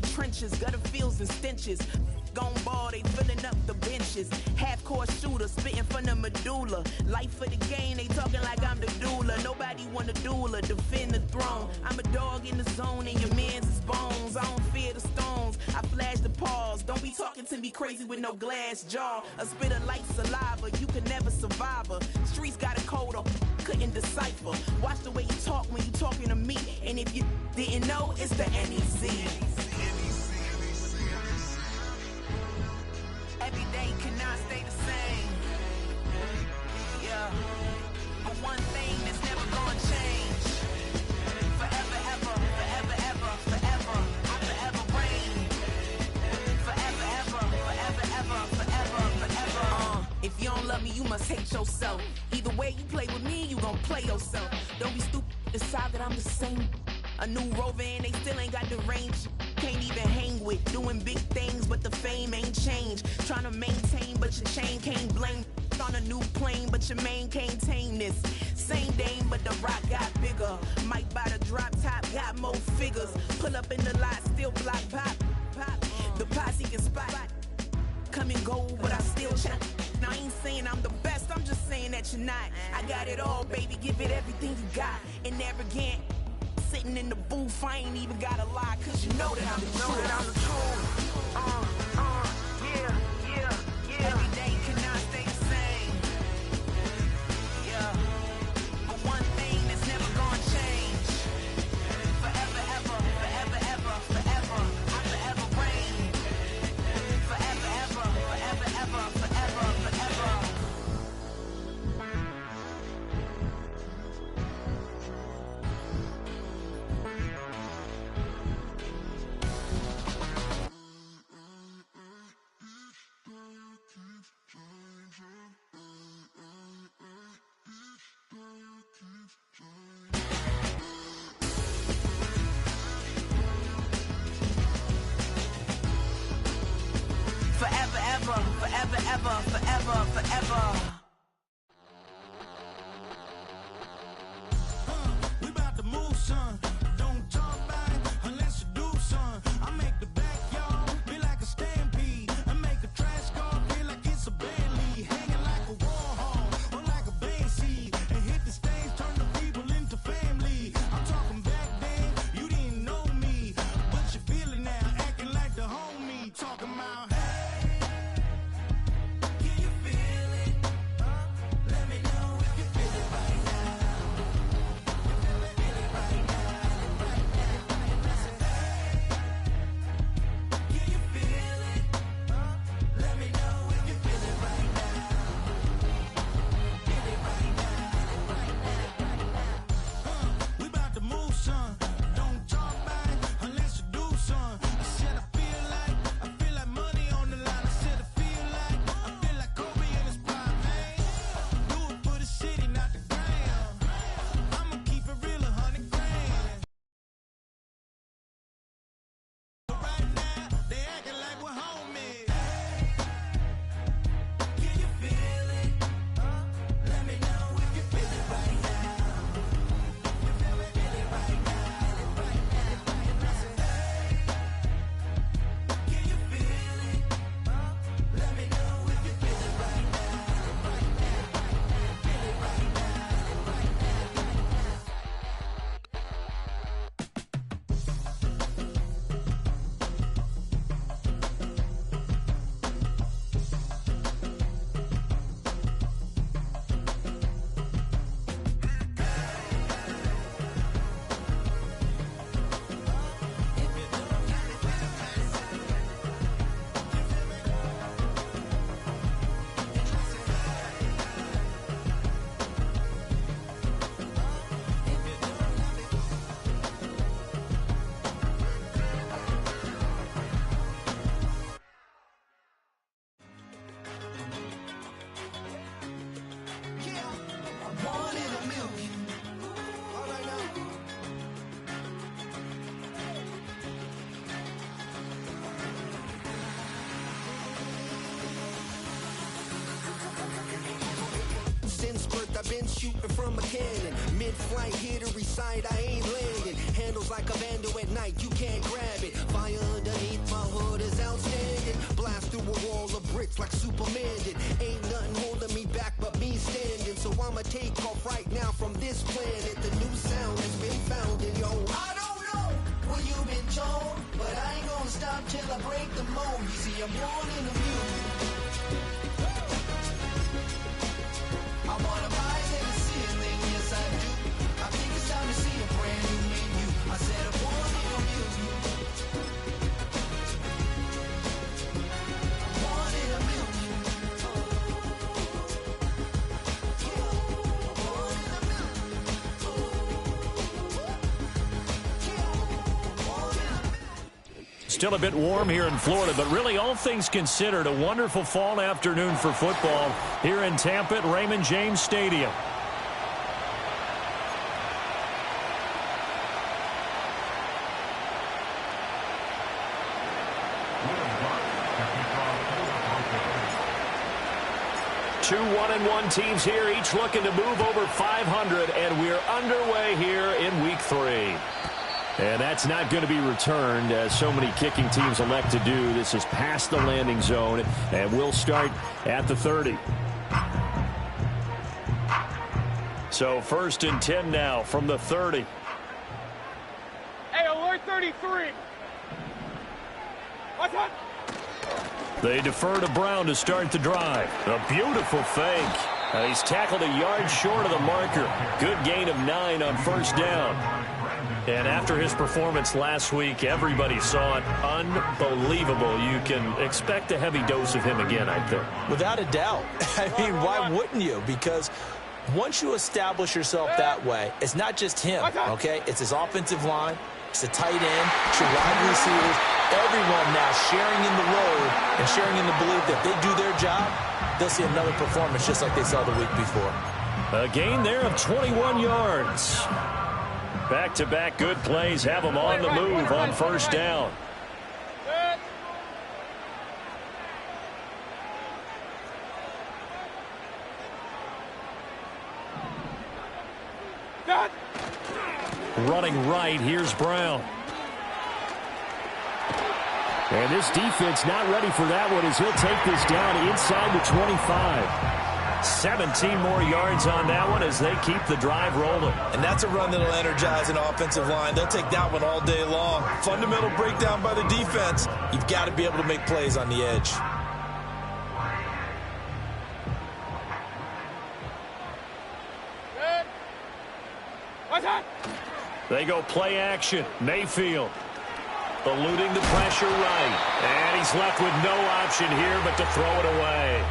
the trenches, gutter fields and stenches. Gone ball, they filling up the benches. Half-court shooter, spitting from the medulla. Life for the game, they talking like I'm the doula. Nobody want a doula, defend the throne. I'm a dog in the zone and your man's is bones. I don't fear the stones, I flash the paws. Don't be talking to me crazy with no glass jaw. A spit of light saliva, you can never survive her. Streets got a code up, couldn't decipher. Watch the way you talk when you talking to me. And if you didn't know, it's the NEC. Every day cannot stay the same. Yeah. But one thing that's never gonna change. Forever, ever, forever, ever, forever. I forever reign. Forever, ever, forever, ever, forever, forever. If you don't love me, you must hate yourself. Either way you play with me, you gon' play yourself. Don't be stupid, decide that I'm the same. A new rover and they still ain't got the range. Can't even hang with, doing big things, but the fame ain't changed. Trying to maintain, but your chain can't blame. On a new plane, but your main can't tame this. Same dame, but the rock got bigger. Might buy the drop top, got more figures. Pull up in the lot, still block pop. The posse can spot. Come and go, but I still chat. Now I ain't saying I'm the best, I'm just saying that you're not. I got it all, baby, give it everything you got. And never again. Sitting in the booth, I ain't even gotta lie, cause you know that I'm the truth. Yeah, yeah, yeah. Every day cannot stay the same. Yeah. But one thing that's never gonna change. Forever, ever, forever, ever, forever. I forever reign. Forever, ever, forever, ever, forever, forever. Forever, ever, forever, ever, forever, forever. We about to move, son. Don't talk about it unless you do, son. I make the backyard feel like a stampede. I make a trash car feel like it's a Bentley. Hanging like a Warhol or like a band seed. And hit the stage, turn the people into family. I'm talking back then, you didn't know me. But you feel it now, acting like the homie. Talking about, hey, can you feel it? Let me know if you feel it right now. We about to move, son. Don't talk about it unless you do, son. I said I feel like money on the line. I said I feel like Kobe in his prime, man. Do it for the city, not the gram. I'ma keep it real, 100 grand. But right now, they acting like we're homies. Can you feel it? Let me know if you feel it right now. Feel it right now. Can you feel it? Let me know if you feel it right now. Feel it right now. One in a million. All right now. Since birth, I've been shooting from a cannon. Mid-flight, here to recite, I ain't landing. Handles like a vandal at night, you can't grab it. Fire under like Superman did. Ain't nothing holding me back but me standing. So I'ma take off right now from this planet. The new sound has been found in yo. I don't know where you've been told, but I ain't gonna stop till I break the mold. You see, I'm born in the music. I wanna rise in the ceiling, yes I do. I think it's time to see a brand new menu. I said I'm born in the music. I'm born in the music. Still a bit warm here in Florida, but really all things considered, a wonderful fall afternoon for football here in Tampa at Raymond James Stadium. Two 1-1 teams here, each looking to move over 500, and we're underway here in week 3. And that's not going to be returned, as so many kicking teams elect to do. This is past the landing zone, and we'll start at the 30. So 1st and 10 now from the 30. Hey, alert 33. What's up? They defer to Brown to start the drive. A beautiful fake. He's tackled a yard short of the marker. Good gain of 9 on 1st down. And after his performance last week, everybody saw it. Unbelievable. You can expect a heavy dose of him again, I think. Without a doubt. I mean, why wouldn't you? Because once you establish yourself that way, it's not just him, okay? It's his offensive line. It's the tight end. It's your wide receivers. Everyone now sharing in the load and sharing in the belief that they do their job, they'll see another performance just like they saw the week before. A gain there of 21 yards. Back-to-back good plays have them on the move on 1st down. Running right, here's Brown. And this defense not ready for that one as he'll take this down inside the 25. 17 more yards on that one as they keep the drive rolling. And that's a run that'll energize an offensive line. They'll take that one all day long. Fundamental breakdown by the defense. You've got to be able to make plays on the edge. They go play action. Mayfield eluding the pressure right. And he's left with no option here but to throw it away.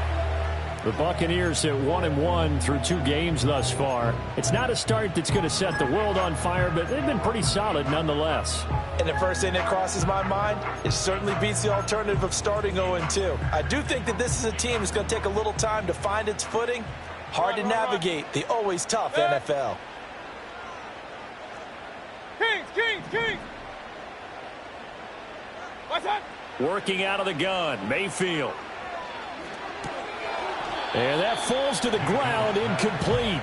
The Buccaneers at 1-1 through 2 games thus far. It's not a start that's going to set the world on fire, but they've been pretty solid nonetheless. And the first thing that crosses my mind, it certainly beats the alternative of starting 0-2. I do think that this is a team that's going to take a little time to find its footing. Hard to navigate the always tough NFL. Kings! What's that? Working out of the gun, Mayfield. And that falls to the ground, incomplete.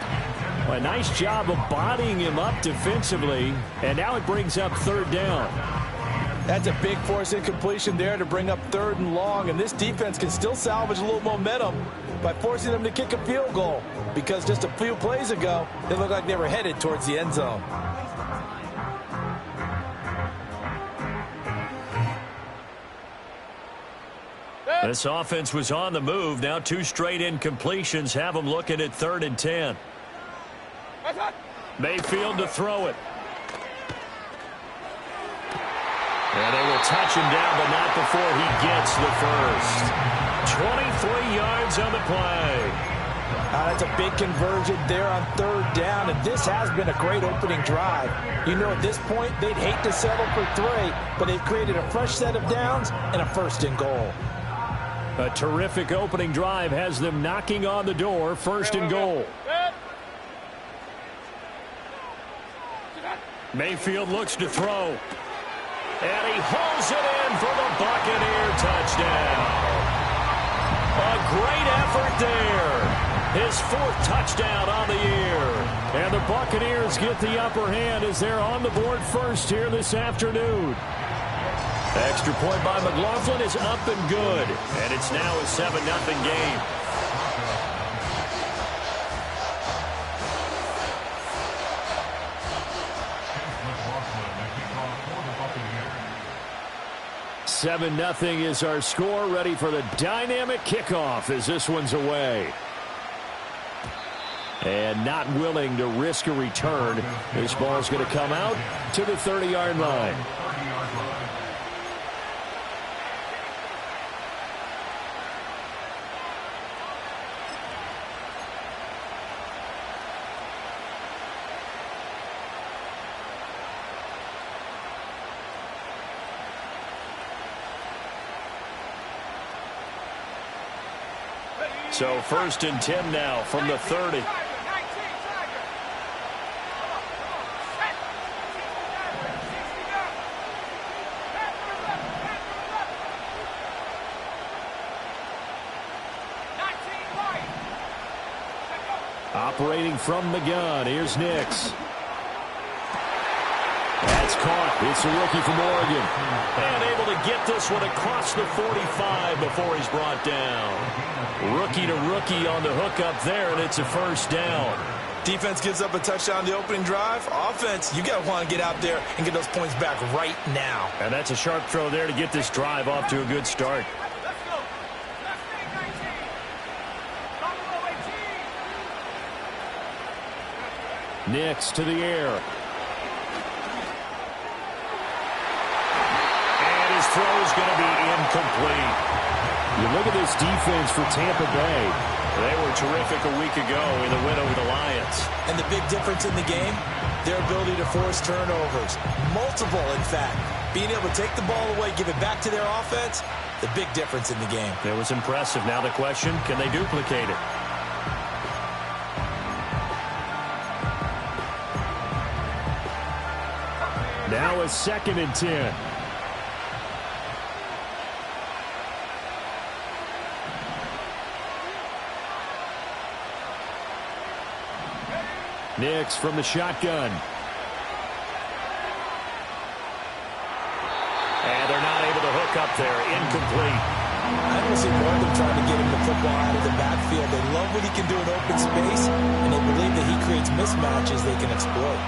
A nice job of bodying him up defensively, and now it brings up 3rd down. That's a big force incompletion there to bring up 3rd and long, and this defense can still salvage a little momentum by forcing them to kick a field goal, because just a few plays ago, they looked like they were headed towards the end zone. This offense was on the move. Now 2 straight incompletions have them looking at 3rd and 10. Mayfield to throw it. And they will touch him down, but not before he gets the first. 23 yards on the play. That's a big conversion there on 3rd down, and this has been a great opening drive. You know, at this point, they'd hate to settle for 3, but they've created a fresh set of downs and a 1st and goal. A terrific opening drive has them knocking on the door. 1st and goal. Mayfield looks to throw. And he hauls it in for the Buccaneer touchdown. A great effort there. His 4th touchdown on the year. And the Buccaneers get the upper hand as they're on the board first here this afternoon. Extra point by McLaughlin is up and good. And it's now a 7-0 game. Seven nothing is our score. Ready for the dynamic kickoff as this one's away. And not willing to risk a return. This ball's going to come out to the 30-yard line. So 1st and 10 now from the 30. Operating from the gun, here's Nix. That's caught. It's a rookie from Oregon. And able to get this one across the 45 before he's brought down. Rookie to rookie on the hook up there, and it's a 1st down. Defense gives up a touchdown the opening drive. Offense, you got to want to get out there and get those points back right now. And that's a sharp throw there to get this drive off to a good start. Nix to the air. And his throw is going to be incomplete. You look at this defense for Tampa Bay. They were terrific a week ago in the win over the Lions. And the big difference in the game, their ability to force turnovers. Multiple, in fact. Being able to take the ball away, give it back to their offense, the big difference in the game. It was impressive. Now the question, can they duplicate it? Now a 2nd and 10. Nix from the shotgun. And they're not able to hook up there. Incomplete. I don't see more of them trying to get him the football out of the backfield. They love what he can do in open space, and they believe that he creates mismatches they can exploit.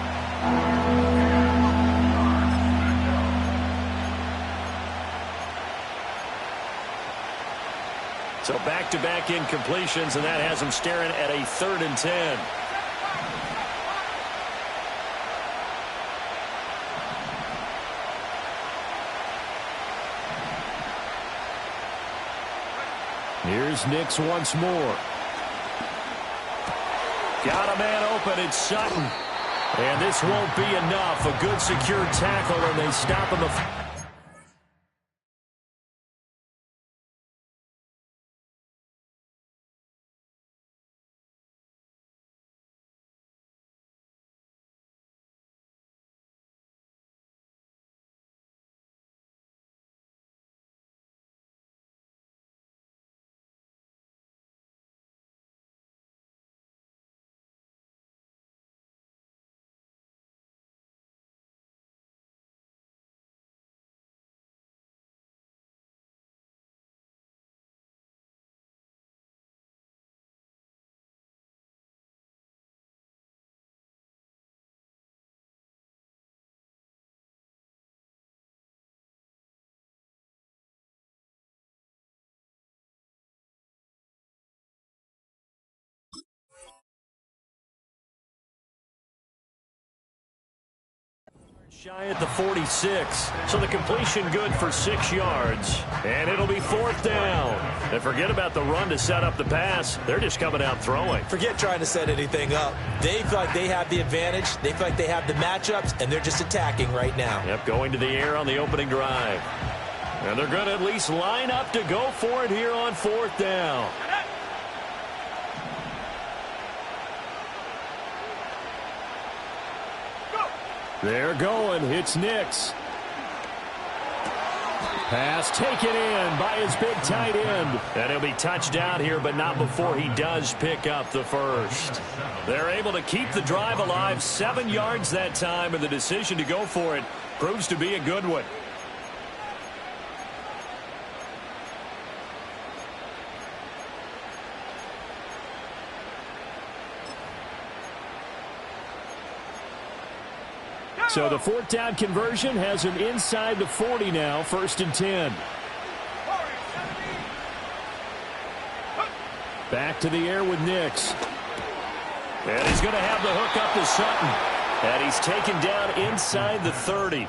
So back-to-back incompletions, and that has them staring at a 3rd and 10. Here's Nix once more. Got a man open. It's Sutton. And this won't be enough. A good secure tackle, and they stop him. Shy at the 46. So the completion good for 6 yards. And it'll be 4th down. And forget about the run to set up the pass. They're just coming out throwing. Forget trying to set anything up. They feel like they have the advantage. They feel like they have the matchups, and they're just attacking right now. Yep, going to the air on the opening drive. And they're going to at least line up to go for it here on 4th down. They're going. It's Nix. Pass taken in by his big tight end. And he'll be touched down here, but not before he does pick up the 1st. They're able to keep the drive alive. 7 yards that time, and the decision to go for it proves to be a good one. So the fourth down conversion has him inside the 40 now, 1st and 10. Back to the air with Nix. And he's going to have the hook up to Sutton. And he's taken down inside the 30.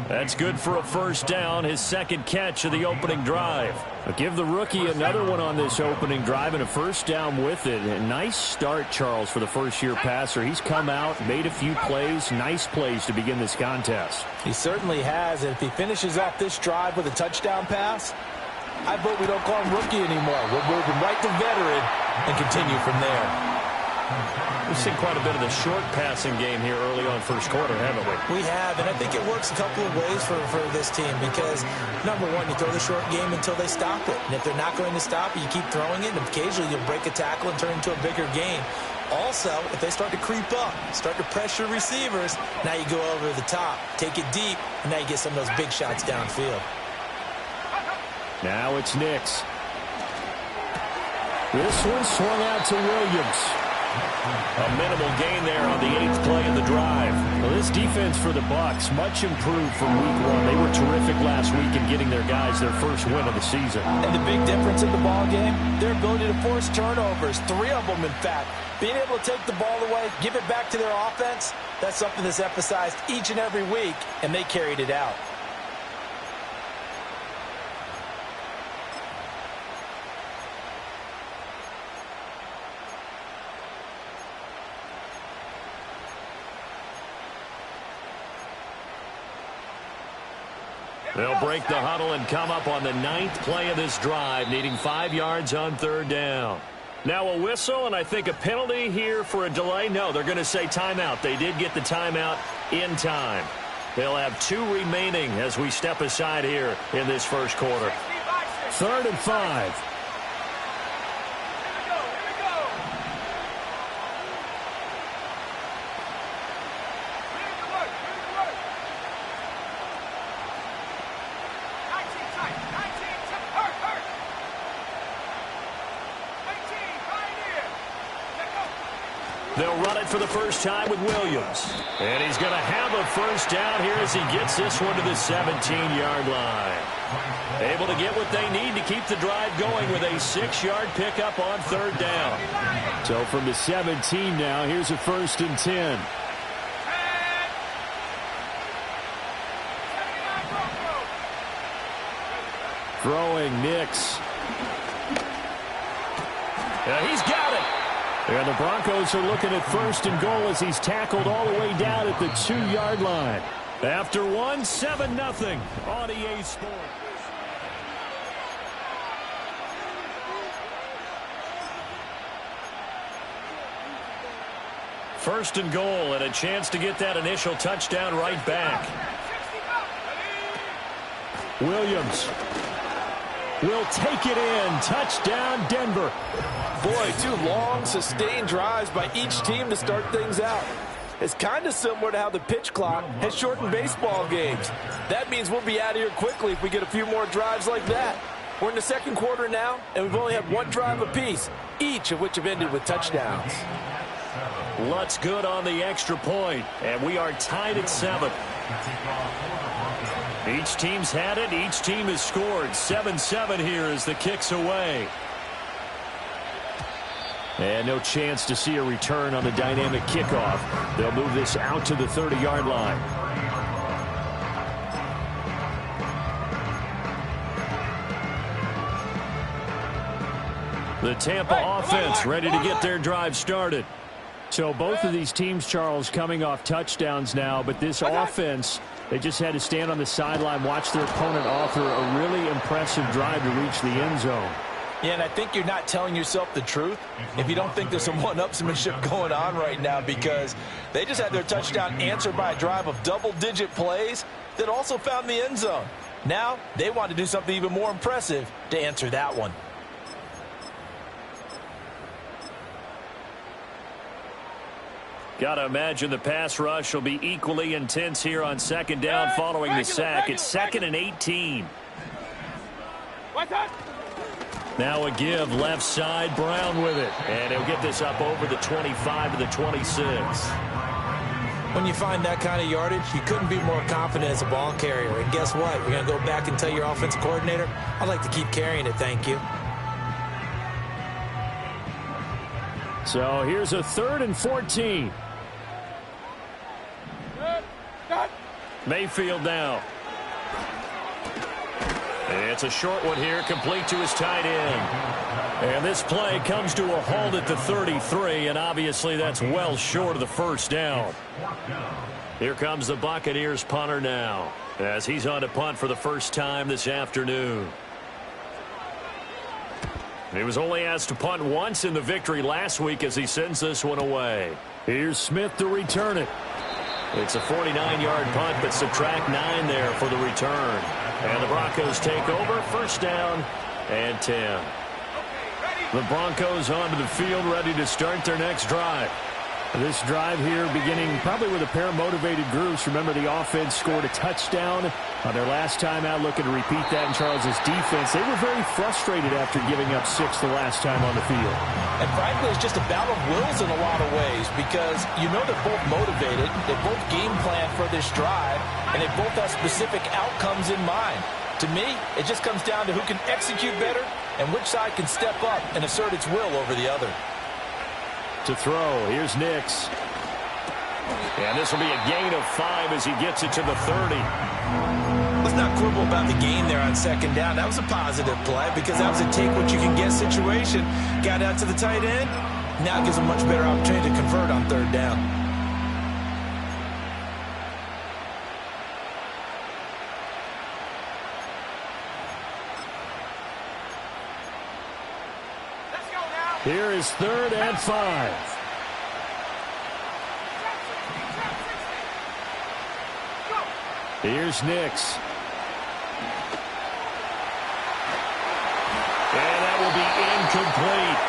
That's good for a first down, his second catch of the opening drive. But give the rookie another one on this opening drive and a first down with it. A nice start, Charles, for the first-year passer. He's come out, made a few plays, nice plays to begin this contest. He certainly has, and if he finishes off this drive with a touchdown pass, I vote we don't call him rookie anymore. We'll move him right to veteran and continue from there. We've seen quite a bit of the short passing game here early on first quarter, haven't we? We have, and I think it works a couple of ways for this team because, number one, you throw the short game until they stop it. And if they're not going to stop it, you keep throwing it, and occasionally you'll break a tackle and turn it into a bigger game. Also, if they start to creep up, start to pressure receivers, now you go over the top, take it deep, and now you get some of those big shots downfield. Now it's Nix. This one swung out to Williams. A minimal gain there on the 8th play of the drive. Well, this defense for the Bucks, much improved from week 1. They were terrific last week in getting their guys their first win of the season. And the big difference in the ball game, their ability to force turnovers, 3 of them in fact. Being able to take the ball away, give it back to their offense, that's something that's emphasized each and every week, and they carried it out. They'll break the huddle and come up on the 9th play of this drive, needing 5 yards on 3rd down. Now a whistle, and I think a penalty here for a delay. No, they're going to say timeout. They did get the timeout in time. They'll have 2 remaining as we step aside here in this first quarter. 3rd and 5. They'll run it for the first time with Williams. And he's going to have a first down here as he gets this one to the 17-yard line. Able to get what they need to keep the drive going with a 6-yard pickup on 3rd down. So from the 17 now, here's a 1st and 10. Throwing Nix. Yeah, he's got it. And the Broncos are looking at 1st and goal as he's tackled all the way down at the 2-yard line. After 1, 7-0 on EA Sports. First and goal, and a chance to get that initial touchdown right back. Williams will take it in. Touchdown, Denver. Boy, 2 long, sustained drives by each team to start things out. It's kind of similar to how the pitch clock has shortened baseball games. That means we'll be out of here quickly if we get a few more drives like that. We're in the 2nd quarter now, and we've only had 1 drive apiece, each of which have ended with touchdowns. Lutz good on the extra point, and we are tied at 7. Each team's had it. Each team has scored. 7-7 here as the kick's away. And no chance to see a return on the dynamic kickoff. They'll move this out to the 30-yard line. The Tampa offense ready to get their drive started. So both of these teams, Charles, coming off touchdowns now, but this offense, they just had to stand on the sideline, watch their opponent author a really impressive drive to reach the end zone. Yeah, and I think you're not telling yourself the truth if you don't think there's some one-upsmanship going on right now, because they just had their touchdown answered by a drive of double-digit plays that also found the end zone. Now they want to do something even more impressive to answer that one. Got to imagine the pass rush will be equally intense here on 2nd down following the sack. It's 2nd and 18. Now a give left side, Brown with it. And he'll get this up over the 25 to the 26. When you find that kind of yardage, you couldn't be more confident as a ball carrier. And guess what? You're going to go back and tell your offensive coordinator, I'd like to keep carrying it, thank you. So here's a 3rd and 14. Mayfield now. It's a short one here, complete to his tight end. And this play comes to a halt at the 33, and obviously that's well short of the first down. Here comes the Buccaneers punter now, as he's on to punt for the first time this afternoon. He was only asked to punt once in the victory last week as he sends this one away. Here's Smith to return it. It's a 49-yard punt, but subtract 9 there for the return. And the Broncos take over, first down and 10. The Broncos onto the field, ready to start their next drive. This drive here beginning probably with a pair of motivated groups. Remember, the offense scored a touchdown on their last time out, looking to repeat that in Charles's defense. They were very frustrated after giving up 6 the last time on the field. And frankly, it's just a battle of wills in a lot of ways because you know they're both motivated, they both game plan for this drive, and they both have specific outcomes in mind. To me, it just comes down to who can execute better and which side can step up and assert its will over the other. To throw, here's Nix. And this will be a gain of 5 as he gets it to the 30. Let's not quibble about the gain there on second down. That was a positive play because that was a take-what-you-can-get situation. Got out to the tight end. Now it gives a much better opportunity to convert on third down. Here is 3rd and 5. Here's Nix. And that will be incomplete.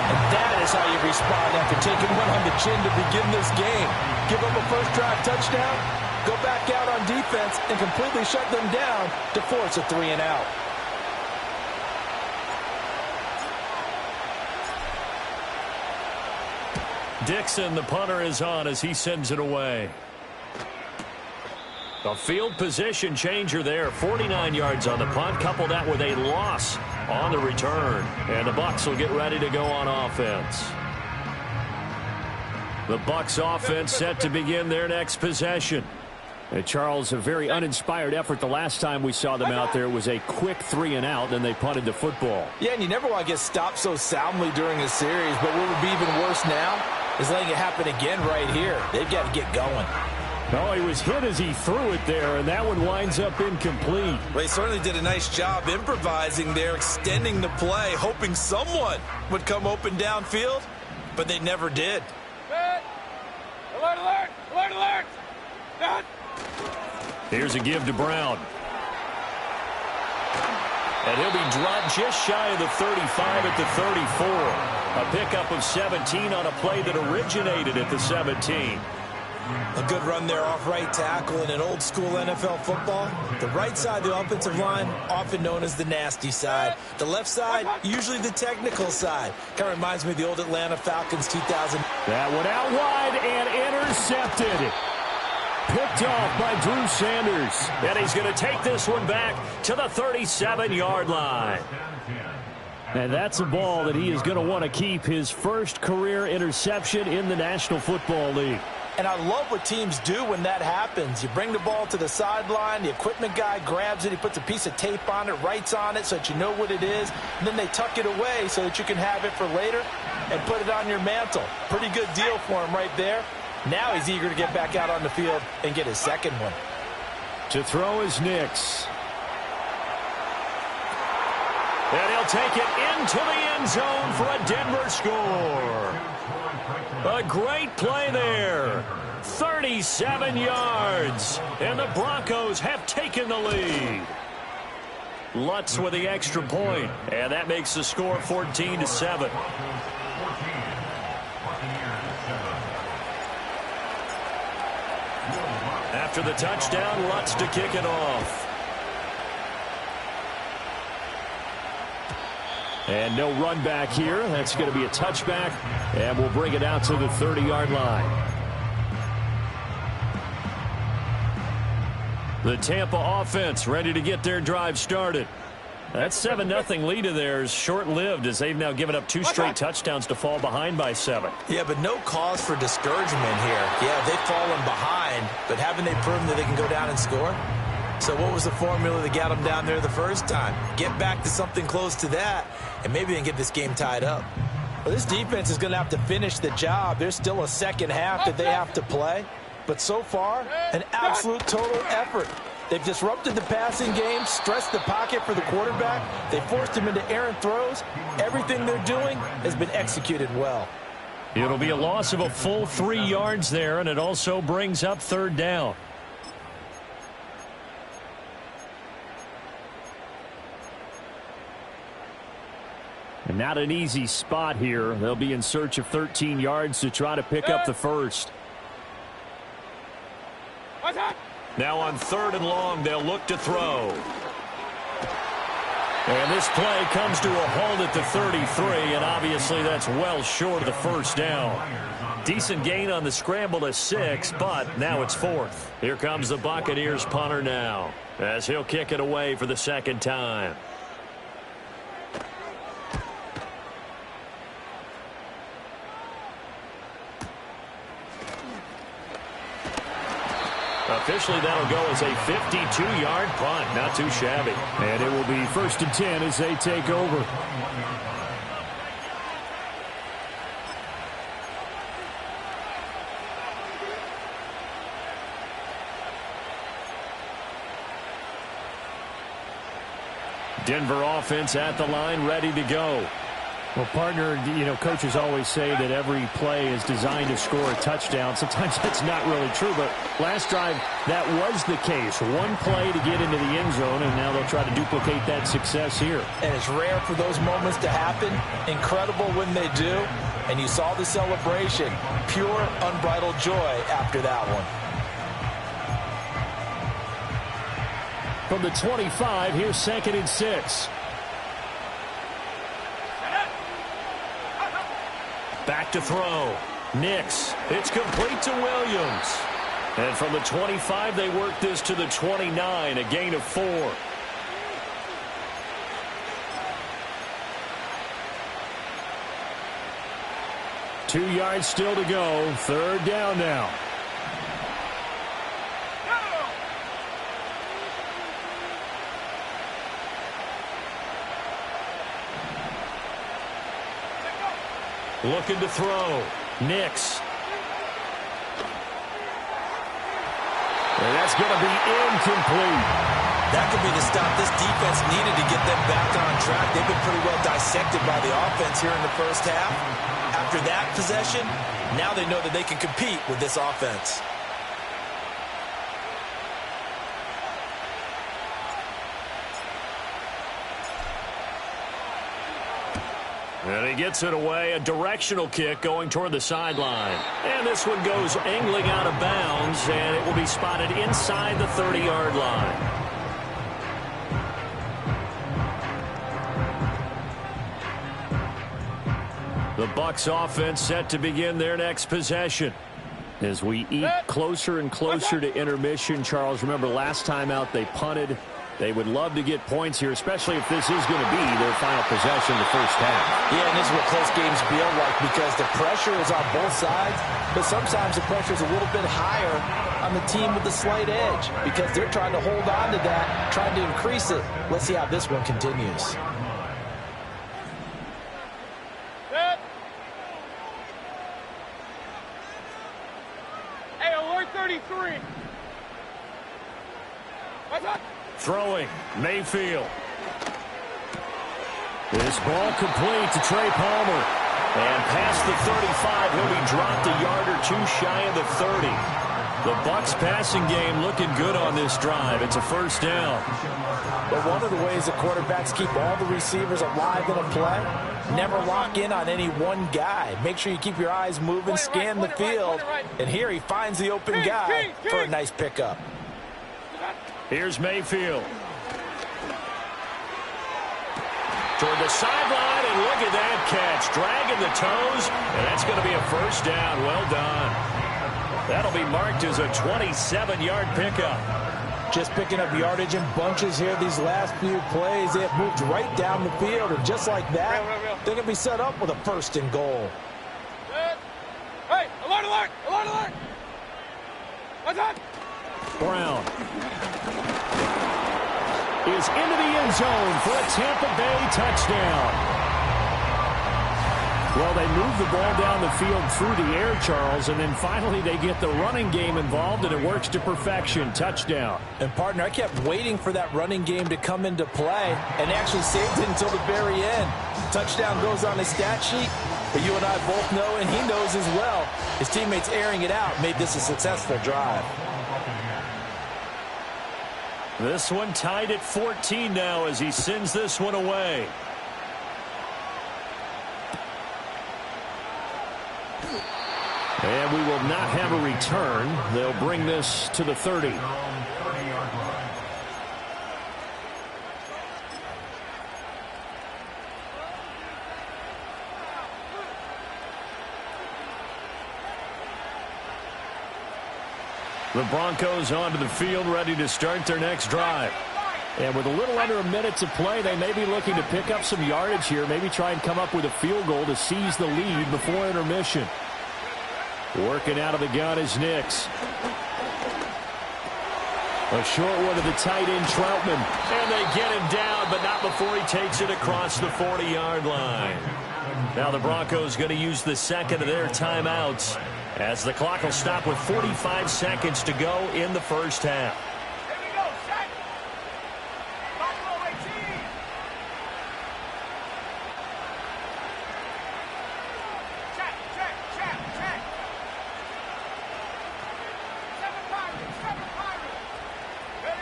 And that is how you respond after taking one on the chin to begin this game. Give up a first drive touchdown, go back out on defense, and completely shut them down to force a 3 and out. Dixon, the punter, is on as he sends it away. A field position changer there. 49 yards on the punt. Couple that with a loss on the return. And the Bucks will get ready to go on offense. The Bucks offense set to begin their next possession. And Charles, a very uninspired effort the last time we saw them out there. It was a quick 3 and out, and they punted the football. Yeah, and you never want to get stopped so soundly during a series, but what would be even worse now is letting it happen again right here. They've got to get going. Oh, he was hit as he threw it there, and that one winds up incomplete. Well, he certainly did a nice job improvising there, extending the play, hoping someone would come open downfield, but they never did. Alert, alert! Alert, alert! Done! Here's a give to Brown. And he'll be dropped just shy of the 35 at the 34. A pickup of 17 on a play that originated at the 17. A good run there off right tackle in an old school NFL football. The right side of the offensive line, often known as the nasty side. The left side, usually the technical side. Kind of reminds me of the old Atlanta Falcons 2000. That one out wide and intercepted. Picked off by Drew Sanders. And he's going to take this one back to the 37-yard line. And that's a ball that he is going to want to keep, his first career interception in the National Football League. And I love what teams do when that happens. You bring the ball to the sideline, the equipment guy grabs it, he puts a piece of tape on it, writes on it so that you know what it is, and then they tuck it away so that you can have it for later and put it on your mantle. Pretty good deal for him right there. Now he's eager to get back out on the field and get his second one. To throw is Nix. And he'll take it into the end zone for a Denver score. A great play there. 37 yards. And the Broncos have taken the lead. Lutz with the extra point. And that makes the score 14-7. After the touchdown, Lutz to kick it off. And no run back here. That's going to be a touchback. And we'll bring it out to the 30-yard line. The Tampa offense ready to get their drive started. That 7-0 lead of theirs short-lived as they've now given up 2 straight touchdowns to fall behind by 7. Yeah, but no cause for discouragement here. Yeah, they've fallen behind, but haven't they proven that they can go down and score? So what was the formula that got them down there the first time? Get back to something close to that, and maybe they can get this game tied up. Well, this defense is going to have to finish the job. There's still a second half that they have to play. But so far, an absolute total effort. They've disrupted the passing game, stressed the pocket for the quarterback. They forced him into errant throws. Everything they're doing has been executed well. It'll be a loss of a full 3 yards there, and it also brings up 3rd down. And not an easy spot here. They'll be in search of 13 yards to try to pick up the first. Now on 3rd and long, they'll look to throw. And this play comes to a halt at the 33, and obviously that's well short of the first down. Decent gain on the scramble to 6, but now it's 4th. Here comes the Buccaneers punter now, as he'll kick it away for the 2nd time. Officially, that'll go as a 52-yard punt. Not too shabby. And it will be 1st and 10 as they take over. Denver offense at the line, ready to go. Well, partner, you know, coaches always say that every play is designed to score a touchdown. Sometimes that's not really true, but last drive, that was the case. One play to get into the end zone, and now they'll try to duplicate that success here. And it's rare for those moments to happen. Incredible when they do. And you saw the celebration. Pure, unbridled joy after that one. From the 25, here's 2nd and 6. Back to throw. Nix. It's complete to Williams. And from the 25, they work this to the 29, a gain of 4. Two yards still to go. 3rd down now. Looking to throw. Nix. And that's going to be incomplete. That could be the stop this defense needed to get them back on track. They've been pretty well dissected by the offense here in the first half. After that possession, now they know that they can compete with this offense. And he gets it away, a directional kick going toward the sideline. And this one goes angling out of bounds, and it will be spotted inside the 30-yard line. The Bucks offense set to begin their next possession. As we eat closer and closer to intermission, Charles, remember last time out they punted. They would love to get points here, especially if this is going to be their final possession the first half. Yeah, and this is what close games feel like because the pressure is on both sides, but sometimes the pressure is a little bit higher on the team with the slight edge because they're trying to hold on to that, trying to increase it. Let's see how this one continues. Hey, alert 33. What's up? Throwing, Mayfield. This ball complete to Trey Palmer. And past the 35, he'll be dropped a yard or two shy of the 30. The Bucks passing game looking good on this drive. It's a first down. But one of the ways the quarterbacks keep all the receivers alive in a play, never lock in on any one guy. Make sure you keep your eyes moving, scan the field. And here he finds the open guy for a nice pickup. Here's Mayfield. Toward the sideline, and look at that catch. Dragging the toes, and that's going to be a first down. Well done. That'll be marked as a 27-yard pickup. Just picking up yardage in bunches here these last few plays. They have moved right down the field, and just like that, they're going to be set up with a 1st and goal. Hey, alert, alert, alert, alert. What's up? Brown is into the end zone for a Tampa Bay touchdown. Well, they move the ball down the field through the air, Charles, and then finally they get the running game involved, and it works to perfection. Touchdown. And, partner, I kept waiting for that running game to come into play and actually saved it until the very end. Touchdown goes on his stat sheet, but you and I both know, and he knows as well, his teammates airing it out made this a successful drive. This one tied at 14 now as he sends this one away. And we will not have a return. They'll bring this to the 30. The Broncos onto the field, ready to start their next drive. And with a little under a minute to play, they may be looking to pick up some yardage here, maybe try and come up with a field goal to seize the lead before intermission. Working out of the gun is Nix. A short one to the tight end, Troutman. And they get him down, but not before he takes it across the 40-yard line. Now the Broncos going to use the second of their timeouts as the clock will stop with 45 seconds to go in the first half. Here we go, set. Buffalo 18. Check, check, check, check. 7 Pirates, 7 Pirates. Ready?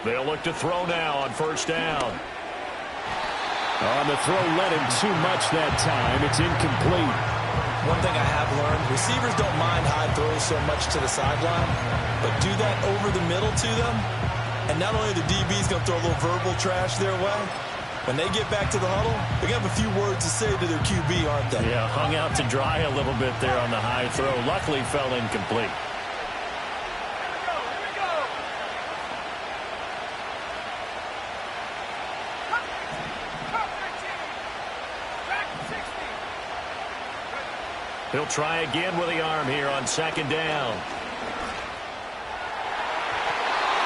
They'll look to throw now on first down. On the throw, led him too much that time. It's incomplete. One thing I have learned, receivers don't mind high throws so much to the sideline, but do that over the middle to them, and not only the DB's going to throw a little verbal trash their way, when they get back to the huddle, they're going to have a few words to say to their QB, aren't they? Yeah, hung out to dry a little bit there on the high throw. Luckily fell incomplete. He'll try again with the arm here on second down.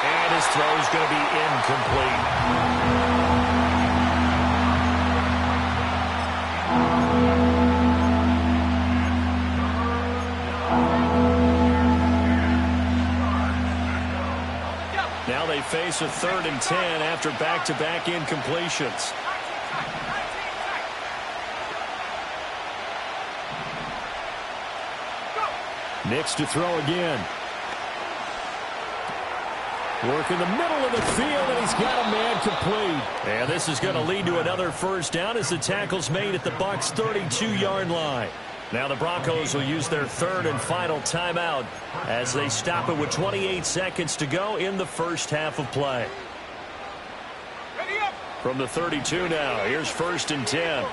And his throw's going to be incomplete. Now they face a 3rd and 10 after back-to-back incompletions. Nix to throw again. Work in the middle of the field, and he's got a man complete. And this is going to lead to another first down as the tackle's made at the Bucks' 32-yard line. Now the Broncos will use their 3rd and final timeout as they stop it with 28 seconds to go in the first half of play. From the 32 now, here's 1st and 10.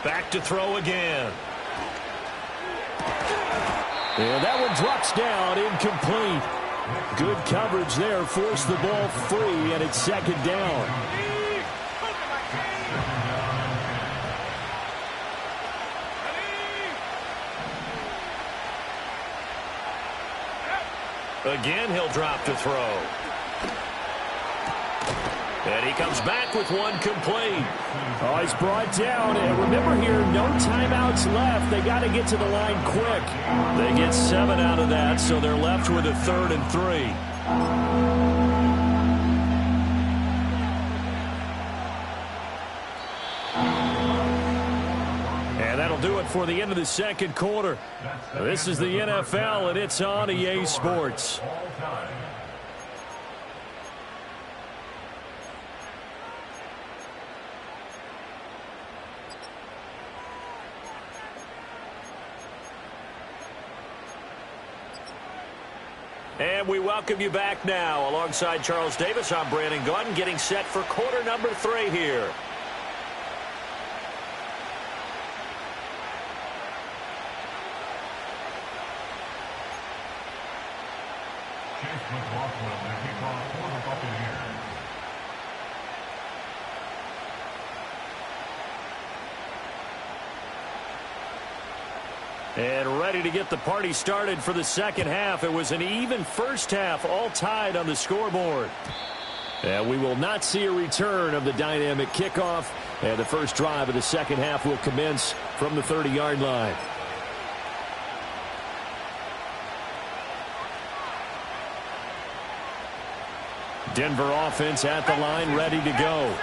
Back to throw again. And that one drops down, incomplete. Good coverage there, forced the ball free, and it's 2nd down. Again, he'll drop to throw. And he comes back with one complete. Oh, he's brought down. And remember here, no timeouts left. They got to get to the line quick. They get 7 out of that, so they're left with a 3rd and 3. And that'll do it for the end of the second quarter. This is the NFL, and it's on EA Sports. And we welcome you back now. Alongside Charles Davis, I'm Brandon Gaudin, getting set for quarter number 3 here. And ready to get the party started for the second half. It was an even first half, all tied on the scoreboard. And we will not see a return of the dynamic kickoff. And the first drive of the second half will commence from the 30-yard line. Denver offense at the line, ready to go.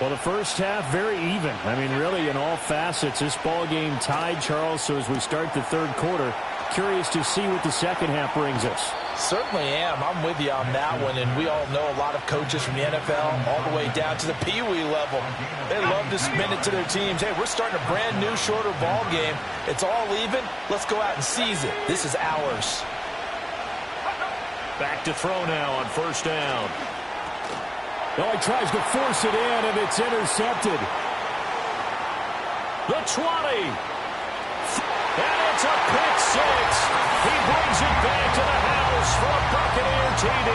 Well, the first half, very even. I mean, really, in all facets, this ball game tied, Charles. So as we start the third quarter, curious to see what the second half brings us. Certainly am. I'm with you on that one. And we all know a lot of coaches from the NFL all the way down to the Pee-wee level. They love to spin it to their teams. Hey, we're starting a brand new, shorter ball game. It's all even. Let's go out and seize it. This is ours. Back to throw now on first down. Well, he tries to force it in, and it's intercepted. The 20. And it's a pick six. He brings it back to the house for a Buccaneer TD.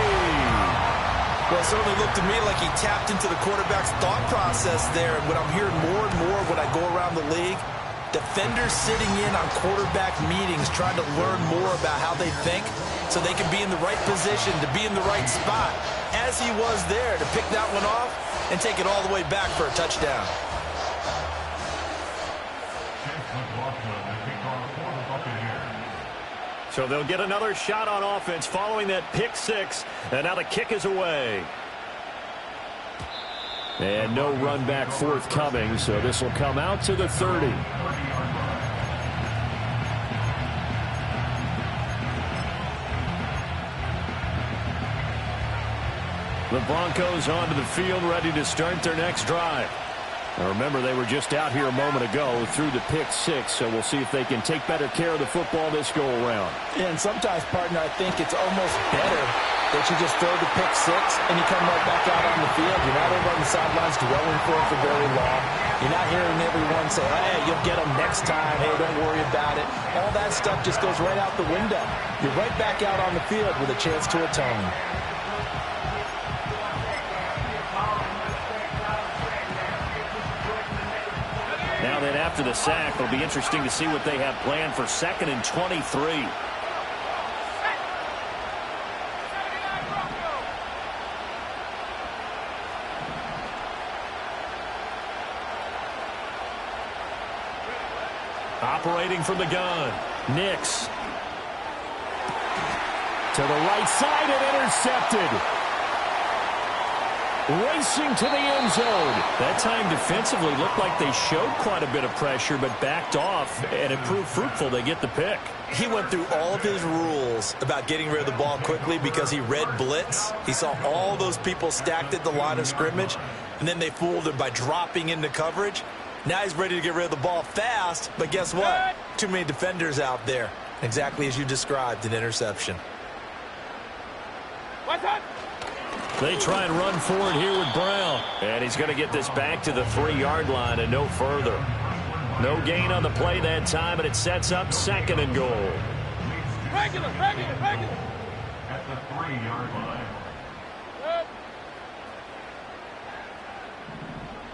Well, it certainly looked to me like he tapped into the quarterback's thought process there. And what I'm hearing more and more when I go around the league, defenders sitting in on quarterback meetings trying to learn more about how they think so they can be in the right position to be in the right spot, as he was there to pick that one off and take it all the way back for a touchdown. So they'll get another shot on offense following that pick six, and now the kick is away. And no run back forthcoming, so this will come out to the 30. The Broncos onto the field, ready to start their next drive. Now remember, they were just out here a moment ago through the pick six, so we'll see if they can take better care of the football this go-around. Yeah, and sometimes, partner, I think it's almost better that you just throw the pick six and you come right back out on the field. You're not over on the sidelines dwelling for it for very long. You're not hearing everyone say, hey, you'll get them next time. Hey, don't worry about it. All that stuff just goes right out the window. You're right back out on the field with a chance to atone. Now then, after the sack, it'll be interesting to see what they have planned for 2nd and 23. Operating from the gun, Nix. To the right side and intercepted. Racing to the end zone. That time defensively looked like they showed quite a bit of pressure but backed off, and it proved fruitful. They get the pick. He went through all of his rules about getting rid of the ball quickly because he read blitz. He saw all those people stacked at the line of scrimmage, and then they fooled him by dropping into coverage. Now he's ready to get rid of the ball fast, but guess what? Too many defenders out there. Exactly as you described, an interception. What's up? They try and run forward here with Brown. And he's going to get this back to the 3-yard line and no further. No gain on the play that time, and it sets up 2nd and goal. Regular. At the 3-yard line.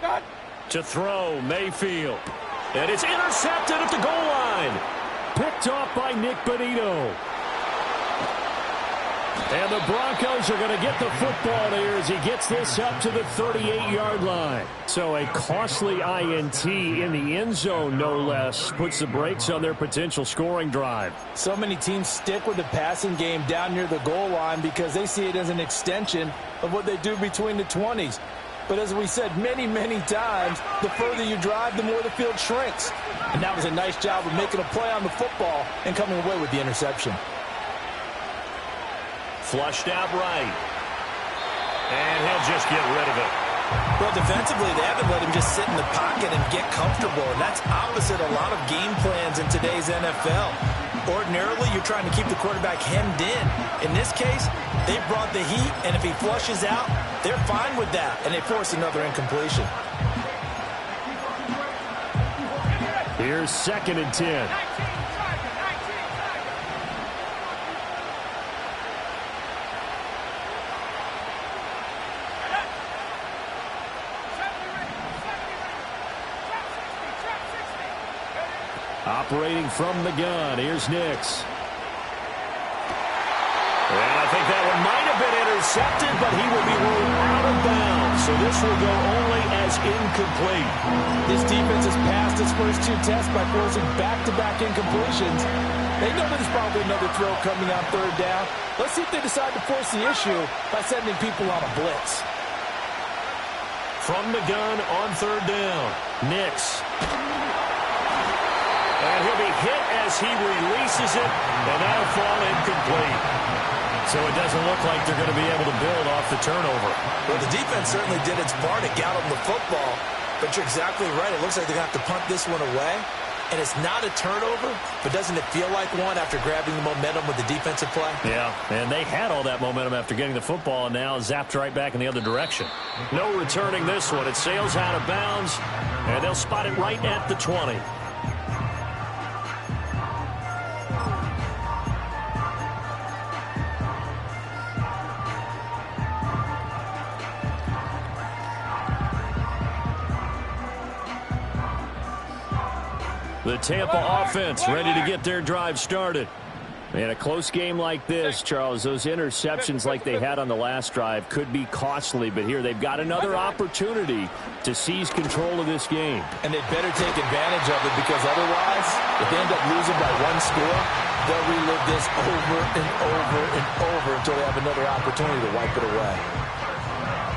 Good. To throw, Mayfield. And it's intercepted at the goal line. Picked off by Nick Bonito. And the Broncos are going to get the football here as he gets this up to the 38-yard line. So a costly INT in the end zone, no less, puts the brakes on their potential scoring drive. So many teams stick with the passing game down near the goal line because they see it as an extension of what they do between the 20s. But as we said many, many times, the further you drive, the more the field shrinks. And that was a nice job of making a play on the football and coming away with the interception. Flushed out right. And he'll just get rid of it. Well, defensively, they haven't let him just sit in the pocket and get comfortable. And that's opposite a lot of game plans in today's NFL. Ordinarily, you're trying to keep the quarterback hemmed in. In this case, they brought the heat, and if he flushes out, they're fine with that, and they force another incompletion. Here's 2nd and 10. Operating from the gun, here's Nix. And I think that one might have been intercepted, but he will be ruled out of bounds. So this will go only as incomplete. This defense has passed its first 2 tests by forcing back-to-back incompletions. They know there's probably another throw coming on 3rd down. Let's see if they decide to force the issue by sending people on a blitz. From the gun on 3rd down, Nix. And he'll be hit as he releases it, and that'll fall incomplete. So it doesn't look like they're going to be able to build off the turnover. Well, the defense certainly did its part to get them the football, but you're exactly right. It looks like they're going to have to punt this one away, and it's not a turnover, but doesn't it feel like one after grabbing the momentum with the defensive play? Yeah, and they had all that momentum after getting the football, and now zapped right back in the other direction. No returning this one. It sails out of bounds, and they'll spot it right at the 20. The Tampa offense ready to get their drive started. In a close game like this, Charles, those interceptions like they had on the last drive could be costly, but here they've got another opportunity to seize control of this game. And they'd better take advantage of it, because otherwise, if they end up losing by 1 score, they'll relive this over and over and over until they have another opportunity to wipe it away.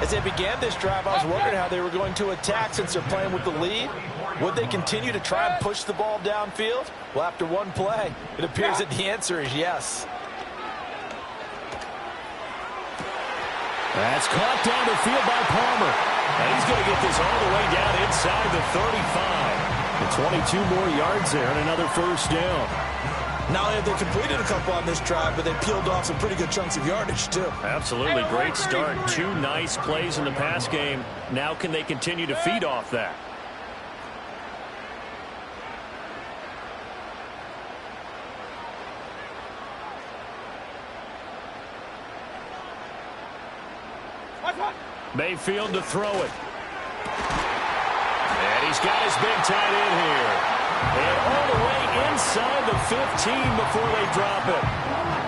As they began this drive, I was wondering how they were going to attack since they're playing with the lead. Would they continue to try and push the ball downfield? Well, after one play, it appears that the answer is yes. That's caught down the field by Palmer. And he's going to get this all the way down inside the 35. The 22 more yards there and another 1st down. Not only have they completed a couple on this drive, but they peeled off some pretty good chunks of yardage, too. Absolutely. Great start. 2 nice plays in the pass game. Now can they continue to feed off that? Mayfield to throw it. And he's got his big tight end here. And all the way inside the 15 before they drop it.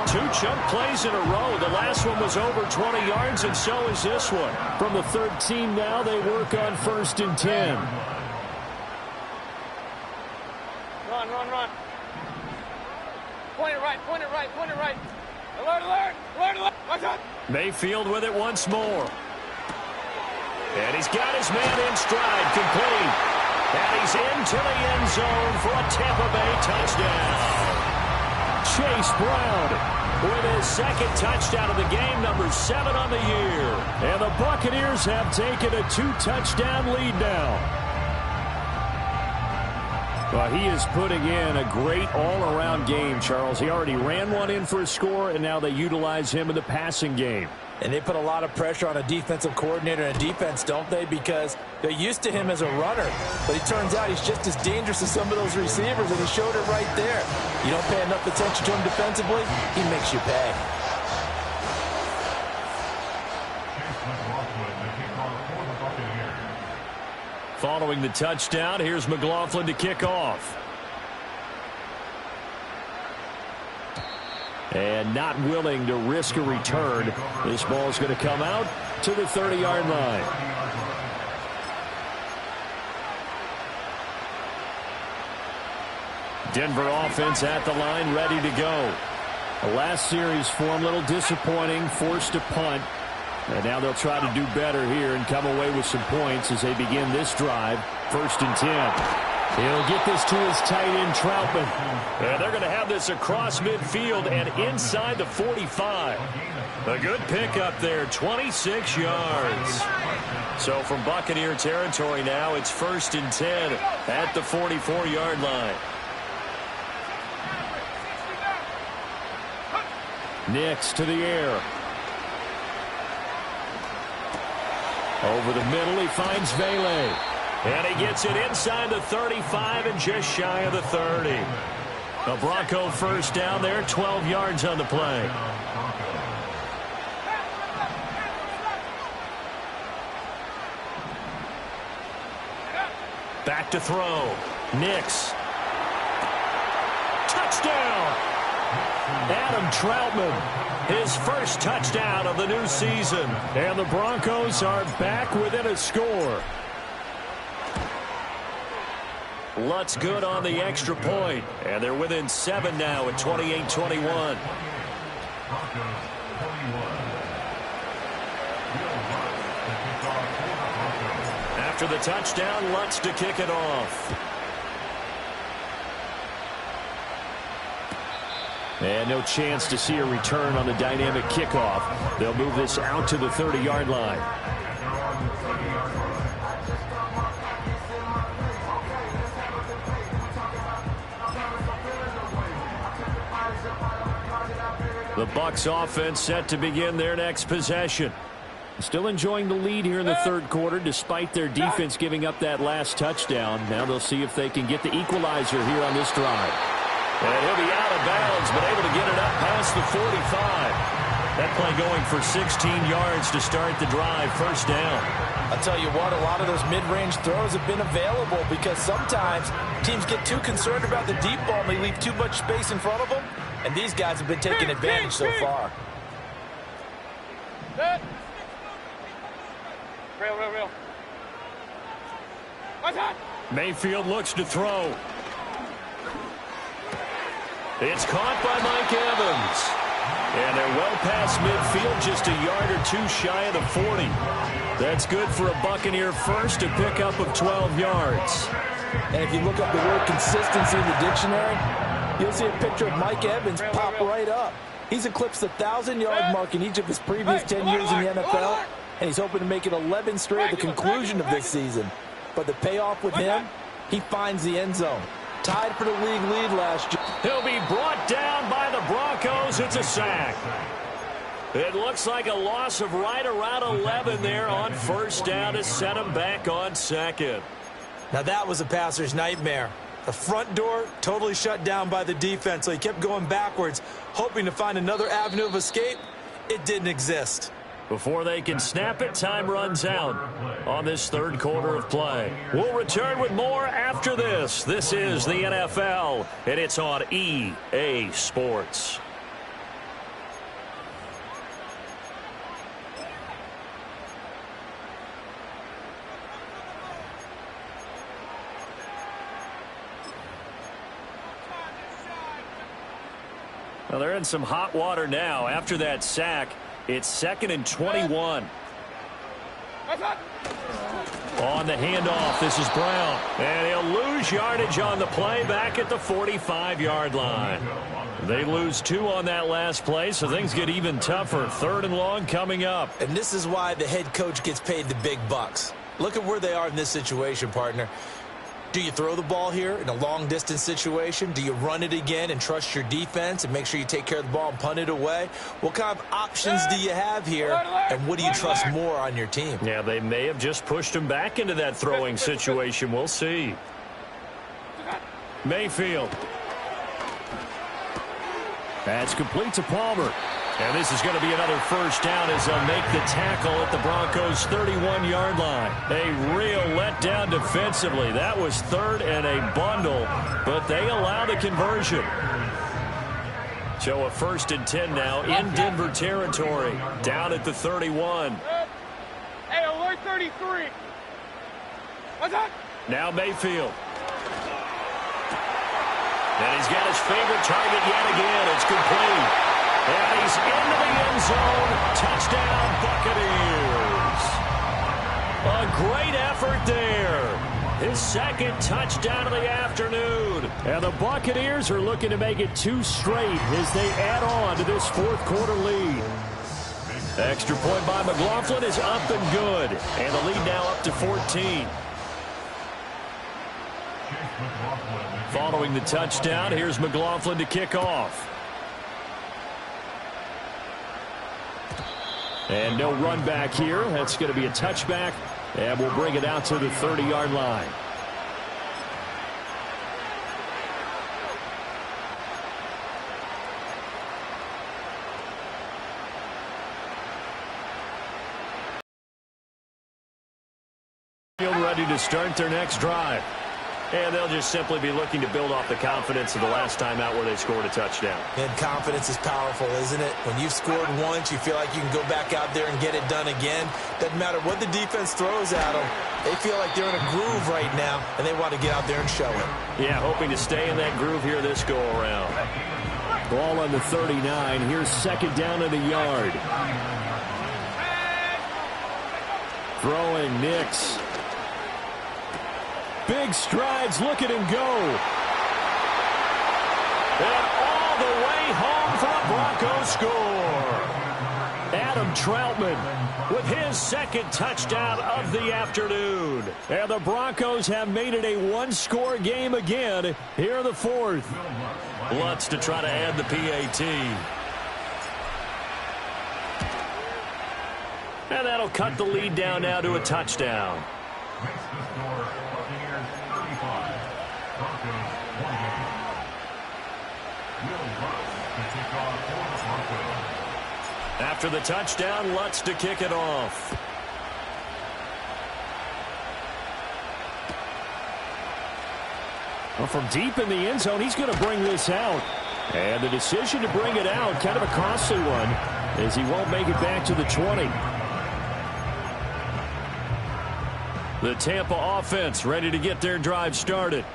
2 chunk plays in a row. The last one was over 20 yards, and so is this one. From the 13 now, they work on 1st and 10. Run, run, run. Point it right, point it right, point it right. Alert, alert, alert, alert. Watch out. Mayfield with it once more. And he's got his man in stride, complete. And he's into the end zone for a Tampa Bay touchdown. Chase Brown with his 2nd touchdown of the game, number 7 on the year. And the Buccaneers have taken a 2-touchdown lead now. Well, he is putting in a great all-around game, Charles. He already ran one in for a score, and now they utilize him in the passing game. And they put a lot of pressure on a defensive coordinator and defense, don't they? Because they're used to him as a runner. But it turns out he's just as dangerous as some of those receivers, and he showed it right there. You don't pay enough attention to him defensively, he makes you pay. Following the touchdown, here's McLaughlin to kick off. And not willing to risk a return. This ball's going to come out to the 30-yard line. Denver offense at the line, ready to go. The last series form a little disappointing, forced to punt. And now they'll try to do better here and come away with some points as they begin this drive. 1st and 10. He'll get this to his tight end, Troutman. And they're going to have this across midfield and inside the 45. A good pickup there, 26 yards. So from Buccaneer territory now, it's 1st and 10 at the 44-yard line. Nix to the air. Over the middle, he finds Vele. And he gets it inside the 35 and just shy of the 30. A Bronco first down there, 12 yards on the play. Back to throw. Nix. Touchdown! Adam Troutman, his first touchdown of the new season. And the Broncos are back within a score. Lutz good on the extra point. And they're within 7 now at 28-21. After the touchdown, Lutz to kick it off. And no chance to see a return on the dynamic kickoff. They'll move this out to the 30-yard line. The Bucks offense set to begin their next possession. Still enjoying the lead here in the third quarter despite their defense giving up that last touchdown. Now they'll see if they can get the equalizer here on this drive. And he'll be out of bounds, but able to get it up past the 45. That play going for 16 yards to start the drive, first down. I'll tell you what, a lot of those mid-range throws have been available because sometimes teams get too concerned about the deep ball and they leave too much space in front of them. And these guys have been taking advantage so far. Real. Mayfield looks to throw. It's caught by Mike Evans. And they're well past midfield, just a yard or two shy of the 40. That's good for a Buccaneer first, a pickup of 12 yards. And if you look up the word consistency in the dictionary, you'll see a picture of Mike Evans pop right up. He's eclipsed the 1,000-yard mark in each of his previous 10 years in the NFL, and he's hoping to make it 11 straight at the conclusion of this season. But the payoff with him, he finds the end zone. Tied for the league lead last year. He'll be brought down by the Broncos. It's a sack. It looks like a loss of right around 11 there on first down to set him back on second. Now that was a passer's nightmare. The front door totally shut down by the defense, so he kept going backwards, hoping to find another avenue of escape. It didn't exist. Before they can snap it, time runs out on this third quarter of play. We'll return with more after this. This is the NFL, and it's on EA Sports. Well, they're in some hot water now. After that sack, it's 2nd and 21. On the handoff, this is Brown. And he'll lose yardage on the play back at the 45-yard line. They lose 2 on that last play, so things get even tougher. 3rd and long coming up. And this is why the head coach gets paid the big bucks. Look at where they are in this situation, partner. Do you throw the ball here in a long-distance situation? Do you run it again and trust your defense and make sure you take care of the ball and punt it away? What kind of options do you have here, and what do you trust more on your team? Yeah, they may have just pushed him back into that throwing situation. We'll see. Mayfield. That's complete to Palmer. And this is going to be another first down as they'll make the tackle at the Broncos' 31-yard line. A real letdown defensively. That was 3rd and a bundle, but they allow the conversion. So a 1st and 10 now in Denver territory. Down at the 31. Hey, alert 33. What's that? Now Mayfield. And he's got his favorite target yet again. It's complete. And he's into the end zone. Touchdown, Buccaneers. A great effort there. His 2nd touchdown of the afternoon. And the Buccaneers are looking to make it 2 straight as they add on to this 4th quarter lead. Extra point by McLaughlin is up and good. And the lead now up to 14. Following the touchdown, here's McLaughlin to kick off. And no run back here. That's going to be a touchback. And we'll bring it out to the 30-yard line. Ready to start their next drive. And they'll just simply be looking to build off the confidence of the last time out where they scored a touchdown. And confidence is powerful, isn't it? When you've scored once, you feel like you can go back out there and get it done again. Doesn't matter what the defense throws at them. They feel like they're in a groove right now, and they want to get out there and show it. Yeah, hoping to stay in that groove here this go-around. Ball on the 39. Here's second down and a yard. Throwing Nix. Big strides, look at him go. And all the way home for a Broncos score. Adam Troutman with his second touchdown of the afternoon. And the Broncos have made it a one-score game again here in the fourth. Lutz to try to add the PAT. And that'll cut the lead down now to a touchdown. After the touchdown, Lutz to kick it off. Well, from deep in the end zone, he's going to bring this out. And the decision to bring it out, kind of a costly one, as he won't make it back to the 20. The Tampa offense ready to get their drive started.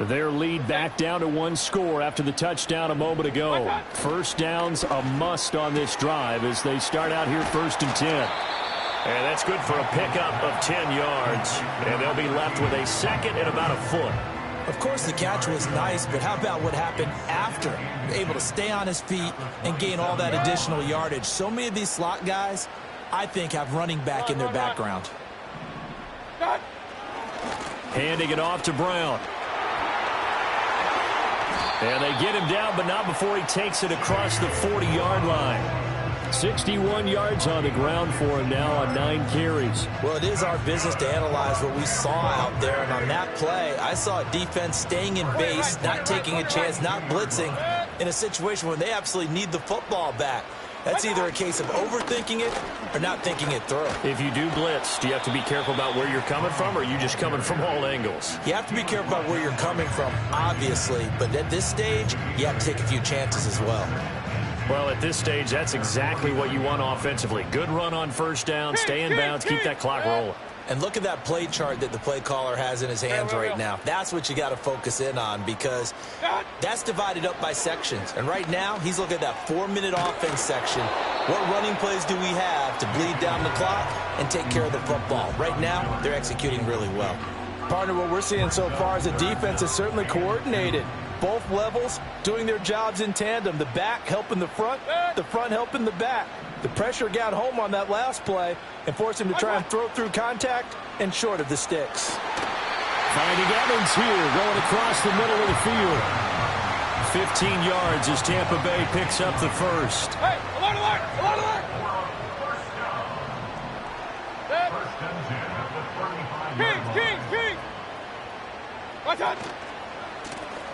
Their lead back down to one score after the touchdown a moment ago. First down's a must on this drive as they start out here 1st and 10. And that's good for a pickup of 10 yards. And they'll be left with a second and about a foot. Of course, the catch was nice, but how about what happened after? Able to stay on his feet and gain all that additional yardage. So many of these slot guys, I think, have running back in their background. Handing it off to Brown. And they get him down, but not before he takes it across the 40-yard line. 61 yards on the ground for him now on 9 carries. Well, it is our business to analyze what we saw out there. And on that play, I saw a defense staying in base, not taking a chance, not blitzing in a situation where they absolutely need the football back. That's either a case of overthinking it or not thinking it through. If you do blitz, do you have to be careful about where you're coming from, or are you just coming from all angles? You have to be careful about where you're coming from, obviously. But at this stage, you have to take a few chances as well. Well, at this stage, that's exactly what you want offensively. Good run on first down, stay in bounds, keep that clock rolling. And look at that play chart that the play caller has in his hands right now. That's what you got to focus in on, because that's divided up by sections. And right now, he's looking at that 4-minute offense section. What running plays do we have to bleed down the clock and take care of the football? Right now, they're executing really well. Partner, what we're seeing so far is the defense is certainly coordinated. Both levels doing their jobs in tandem. The back helping the front helping the back. The pressure got home on that last play and forced him to try and throw through contact and short of the sticks. Finding Evans here, going across the middle of the field. 15 yards as Tampa Bay picks up the first. Hey, alert, alert, alert, alert. King. Watch out.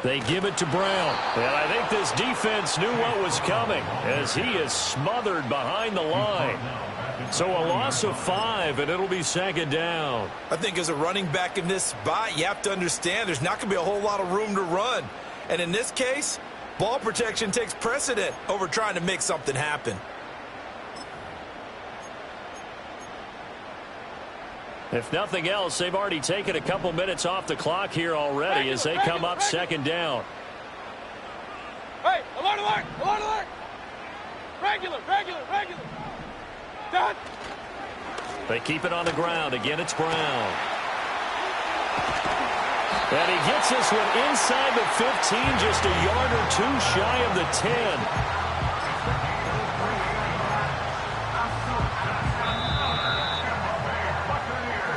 They give it to Brown. And I think this defense knew what was coming as he is smothered behind the line. So a loss of 5, and it'll be second down. I think as a running back in this spot, you have to understand there's not going to be a whole lot of room to run. And in this case, ball protection takes precedent over trying to make something happen. If nothing else, they've already taken a couple minutes off the clock here already as they come up second down. Hey, alert, alert, alert, alert. Regular. Done. They keep it on the ground. Again, it's Brown. And he gets this one inside the 15, just a yard or two shy of the 10.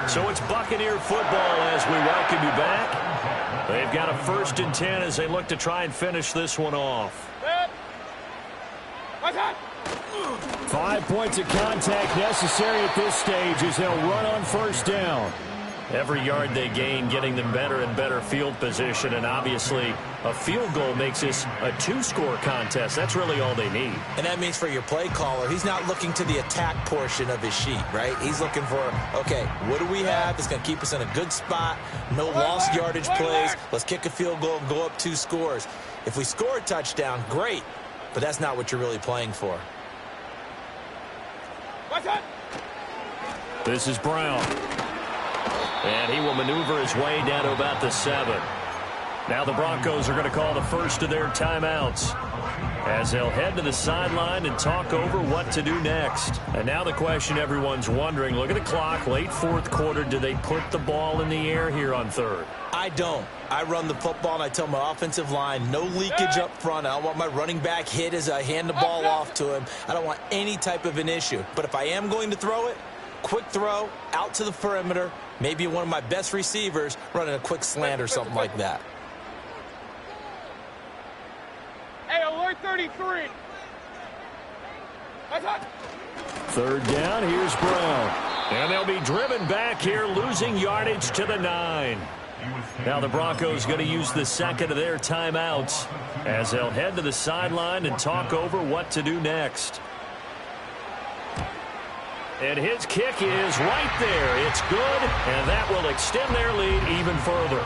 So it's Buccaneer football as we welcome you back. They've got a 1st and 10 as they look to try and finish this one off. Watch out. 5 points of contact necessary at this stage as they'll run on first down. Every yard they gain getting them better and better field position, and obviously a field goal makes this a 2-score contest. That's really all they need. And that means for your play caller, he's not looking to the attack portion of his sheet, right? He's looking for, okay, what do we have that's going to keep us in a good spot? No lost yardage plays. Let's kick a field goal and go up 2 scores. If we score a touchdown, great, but that's not what you're really playing for. This is Brown. And he will maneuver his way down to about the 7. Now the Broncos are going to call the first of their timeouts as they'll head to the sideline and talk over what to do next. And now the question everyone's wondering, look at the clock, late 4th quarter, do they put the ball in the air here on 3rd? I don't. I run the football, and I tell my offensive line, no leakage up front. I don't want my running back hit as I hand the ball off to him. I don't want any type of an issue. But if I am going to throw it, quick throw, out to the perimeter, maybe one of my best receivers running a quick slant or something like that. Hey, alert 33. Third down, here's Brown. And they'll be driven back here, losing yardage to the 9. Now the Broncos going to use the second of their timeouts as they'll head to the sideline and talk over what to do next. And his kick is right there. It's good, and that will extend their lead even further.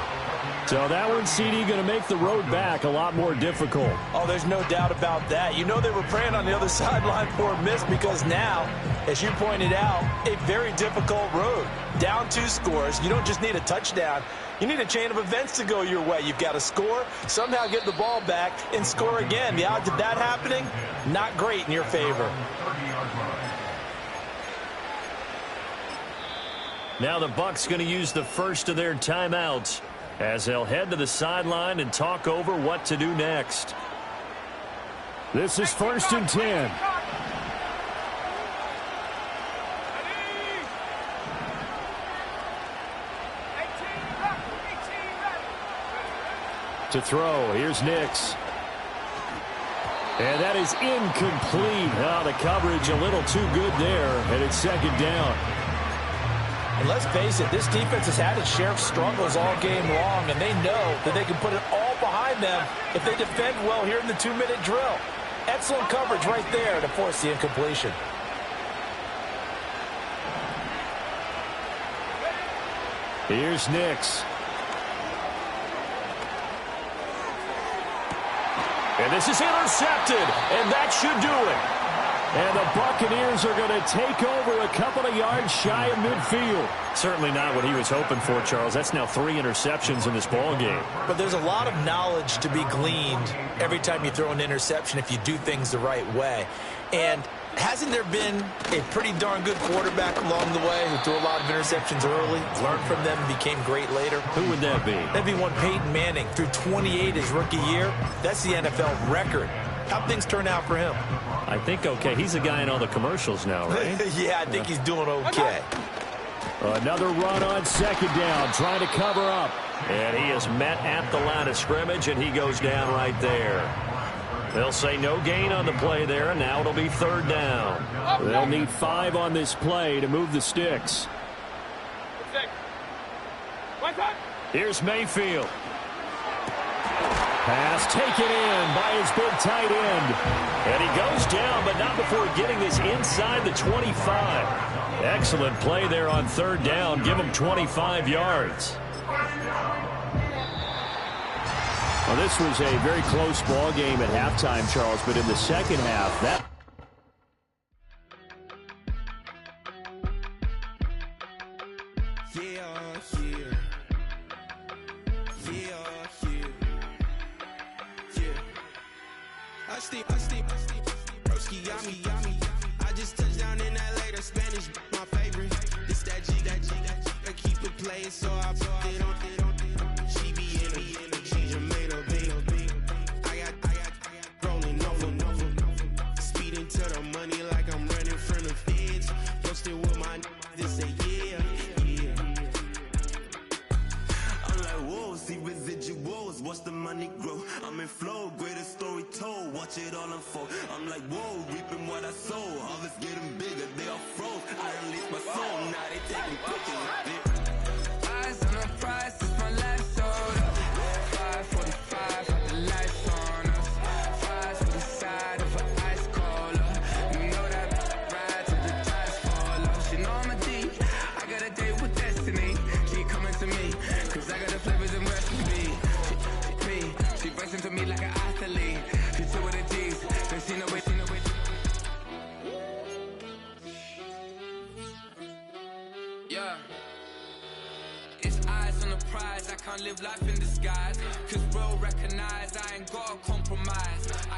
So that one, CD, going to make the road back a lot more difficult. Oh, there's no doubt about that. You know they were praying on the other sideline for a miss because now, as you pointed out, a very difficult road. Down 2 scores. You don't just need a touchdown. You need a chain of events to go your way. You've got to score, somehow get the ball back, and score again. The odds of that happening, not great in your favor. Now the Bucks going to use the first of their timeouts as they'll head to the sideline and talk over what to do next. This is 1st and 10. To throw, here's Nix. And that is incomplete. Oh, the coverage a little too good there, and it's 2nd down. And let's face it, this defense has had its share of struggles all game long, and they know that they can put it all behind them if they defend well here in the 2-minute drill. Excellent coverage right there to force the incompletion. Here's Nix. And this is intercepted, and that should do it. And the Buccaneers are going to take over a couple of yards shy of midfield. Certainly not what he was hoping for, Charles. That's now 3 interceptions in this ball game. But there's a lot of knowledge to be gleaned every time you throw an interception if you do things the right way. And hasn't there been a pretty darn good quarterback along the way who threw a lot of interceptions early, learned from them, and became great later? Who would that be? That'd be one Peyton Manning. Threw 28 his rookie year. That's the NFL record. How'd things turn out for him? I think okay. He's the guy in all the commercials now, right? Yeah, I think he's doing okay. Another run on 2nd down, trying to cover up. And he is met at the line of scrimmage, and he goes down right there. They'll say no gain on the play there, and now it'll be 3rd down. They'll need 5 on this play to move the sticks. Here's Mayfield. Pass taken in by his big tight end. And he goes down, but not before getting this inside the 25. Excellent play there on 3rd down. Give him 25 yards. Well, this was a very close ball game at halftime, Charles, but in the second half, that... I just touched down in LA, the Spanish, my favorite. This that G, I keep it playing, so I put it on. She be in me, she just made a beat. I got rolling over, speeding to the money like I'm running from the feds. Posted with my this say yeah. I'm like, whoa, see residuals, watch the money grow. I'm in flow, greatest story told, watch it all unfold. I'm like, whoa, reaping what I mentally. She took with the G's, they seen the way, seen the way. Yeah. It's eyes on the prize, I can't live life in disguise. Cause real recognize I ain't gotta compromise.